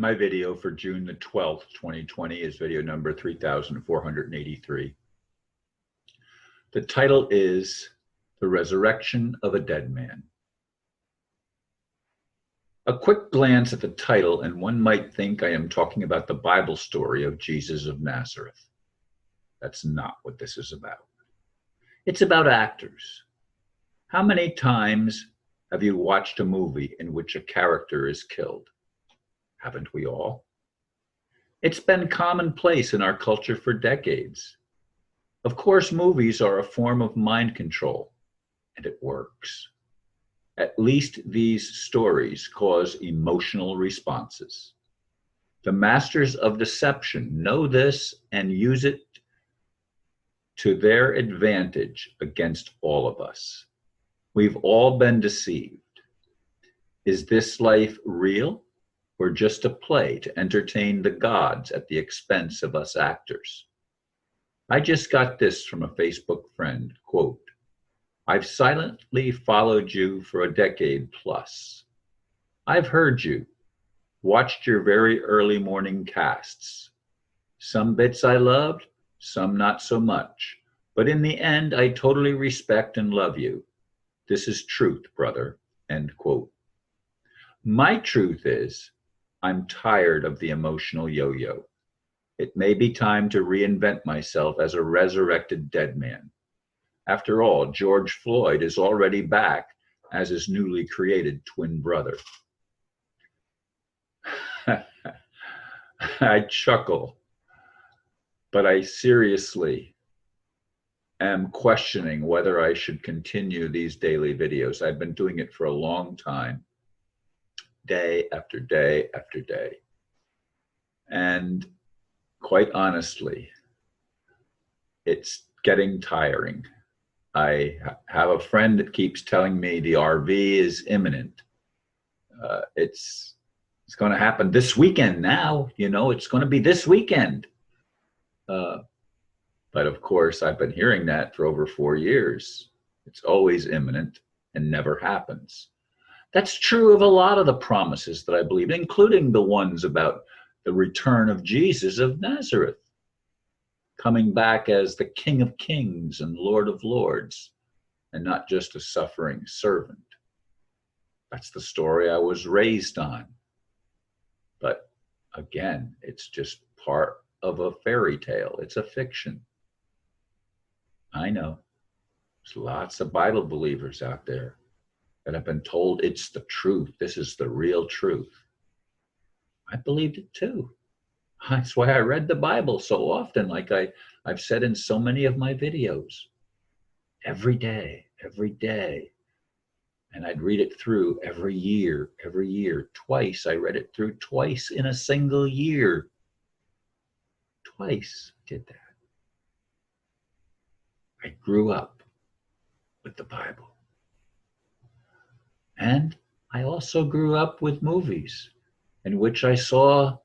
My video for June the 12th, 2020 is video number 3483. The title is The Resurrection of a Dead Man. A quick glance at the title and one might think I am talking about the Bible story of Jesus of Nazareth. That's not what this is about. It's about actors. How many times have you watched a movie in which a character is killed? Haven't we all? It's been commonplace in our culture for decades. Of course, movies are a form of mind control, and it works. At least these stories cause emotional responses. The masters of deception know this and use it to their advantage against all of us. We've all been deceived. Is this life real? Or just a play to entertain the gods at the expense of us actors? I just got this from a Facebook friend, quote, "I've silently followed you for a decade plus. I've heard you, watched your very early morning casts. Some bits I loved, some not so much, but in the end, I totally respect and love you. This is truth, brother," end quote. My truth is, I'm tired of the emotional yo-yo. It may be time to reinvent myself as a resurrected dead man. After all, George Floyd is already back as his newly created twin brother. I chuckle, but I seriously am questioning whether I should continue these daily videos. I've been doing it for a long time. Day after day after day. And quite honestly, it's getting tiring. I have a friend that keeps telling me the RV is imminent. It's going to happen this weekend now, it's going to be this weekend. But of course, I've been hearing that for over 4 years. It's always imminent and never happens. That's true of a lot of the promises that I believe, including the ones about the return of Jesus of Nazareth, coming back as the King of Kings and Lord of Lords, and not just a suffering servant. That's the story I was raised on. But again, it's just part of a fairy tale. It's a fiction. I know. There's lots of Bible believers out there that have been told it's the truth. This is the real truth. I believed it too. That's why I read the Bible so often, like I've said in so many of my videos. Every day. And I'd read it through every year. Twice. I read it through twice in a single year. Twice I did that. I grew up with the Bible. And I also grew up with movies in which I saw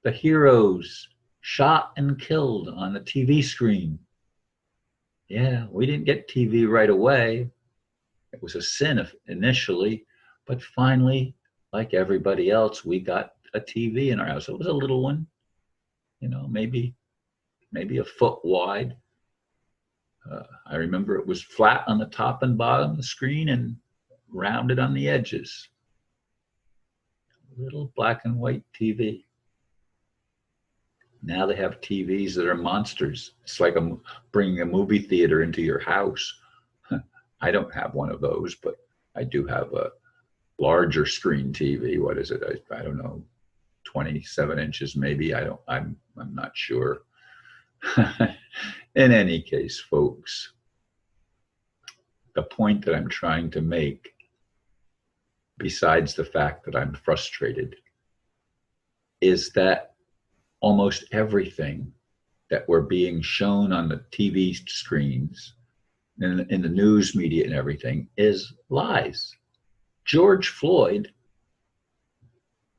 the heroes shot and killed on the TV screen. Yeah, we didn't get TV right away. It was a sin initially, but finally, like everybody else, we got a TV in our house. It was a little one, maybe a foot wide. I remember it was flat on the top and bottom of the screen and rounded on the edges. Little black and white TV. Now they have TVs that are monsters. It's like bringing a movie theater into your house. I don't have one of those, but I do have a larger screen TV. What is it? I don't know, 27 inches maybe. I'm not sure. In any case, folks, the point that I'm trying to make, besides the fact that I'm frustrated, is that almost everything that we're being shown on the TV screens, in the news media and everything, is lies. George Floyd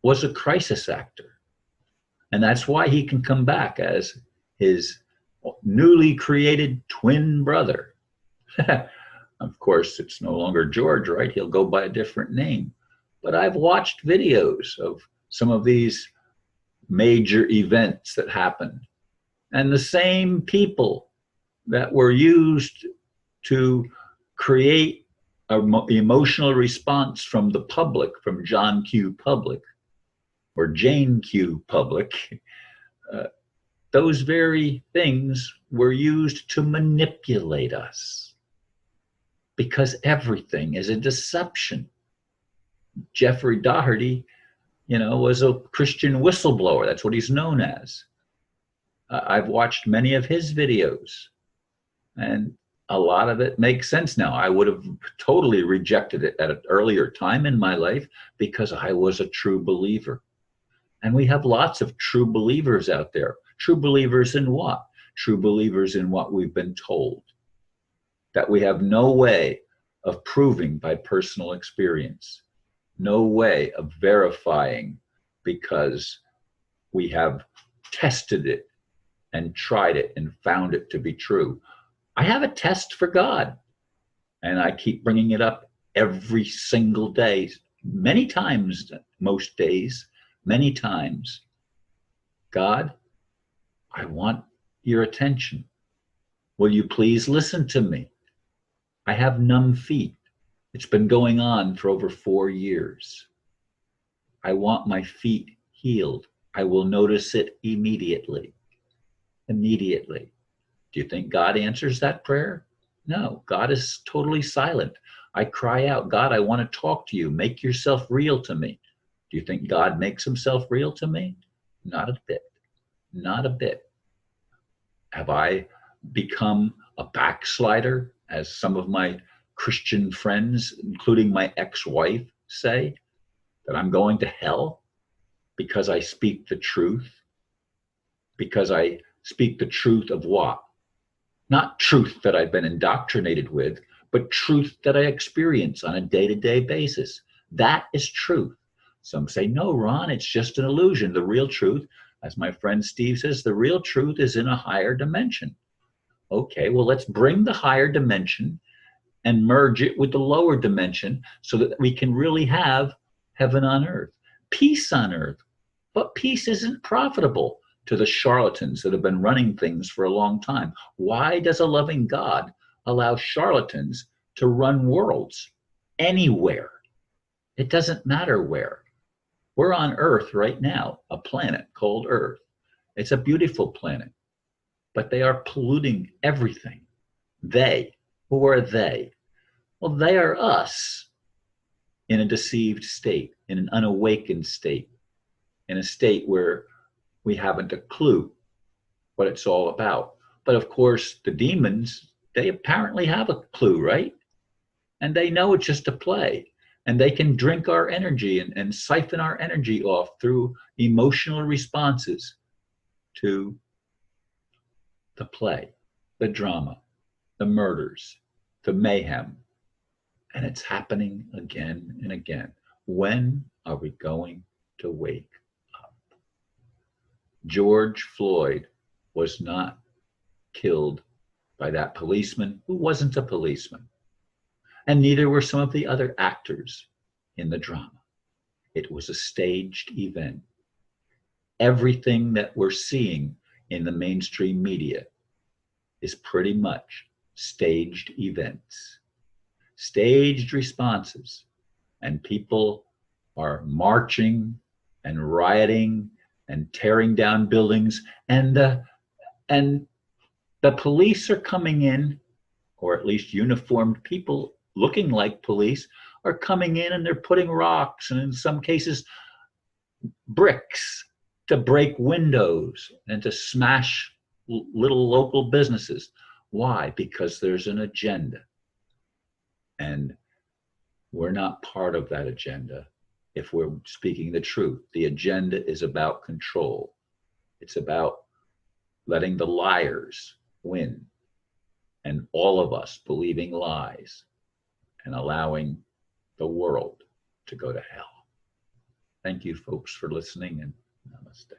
was a crisis actor. And that's why he can come back as his newly created twin brother. Of course, it's no longer George, right? He'll go by a different name. But I've watched videos of some of these major events that happened. And the same people that were used to create an emotional response from the public, from John Q. Public or Jane Q. Public, those very things were used to manipulate us, because everything is a deception. Jeffrey Daugherty, was a Christian whistleblower. That's what he's known as. I've watched many of his videos, and a lot of it makes sense now. I would have totally rejected it at an earlier time in my life because I was a true believer. And we have lots of true believers out there. True believers in what? True believers in what we've been told, that we have no way of proving by personal experience, no way of verifying because we have tested it and tried it and found it to be true. I have a test for God, and I keep bringing it up every single day, many times, most days, many times. God, I want your attention. Will you please listen to me? I have numb feet. It's been going on for over 4 years. I want my feet healed. I will notice it immediately. Immediately. Do you think God answers that prayer? No, God is totally silent. I cry out, God, I want to talk to you. Make yourself real to me. Do you think God makes himself real to me? Not a bit. Not a bit. Have I become a backslider, as some of my Christian friends, including my ex-wife, say, that I'm going to hell because I speak the truth? Because I speak the truth of what? Not truth that I've been indoctrinated with, but truth that I experience on a day-to-day basis. That is truth. Some say, no, Ron, it's just an illusion. The real truth, as my friend Steve says, the real truth is in a higher dimension. Okay, well, let's bring the higher dimension and merge it with the lower dimension so that we can really have heaven on earth, peace on earth. But peace isn't profitable to the charlatans that have been running things for a long time. Why does a loving God allow charlatans to run worlds anywhere? It doesn't matter where. We're on Earth right now, a planet called Earth. It's a beautiful planet, but they are polluting everything. They, who are they? Well, they are us in a deceived state, in an unawakened state, in a state where we haven't a clue what it's all about. But of course, the demons, they apparently have a clue, right? And they know it's just a play. And they can drink our energy and siphon our energy off through emotional responses to the play, the drama, the murders, the mayhem. And it's happening again and again. When are we going to wake up? George Floyd was not killed by that policeman who wasn't a policeman. And neither were some of the other actors in the drama. It was a staged event. Everything that we're seeing in the mainstream media is pretty much staged events, staged responses. And people are marching and rioting and tearing down buildings. And the police are coming in, or at least uniformed people looking like police are coming in, and they're putting rocks and in some cases bricks to break windows and to smash little local businesses. Why? Because there's an agenda. And we're not part of that agenda if we're speaking the truth. The agenda is about control. It's about letting the liars win, and all of us believing lies and allowing the world to go to hell. Thank you, folks, for listening, and namaste.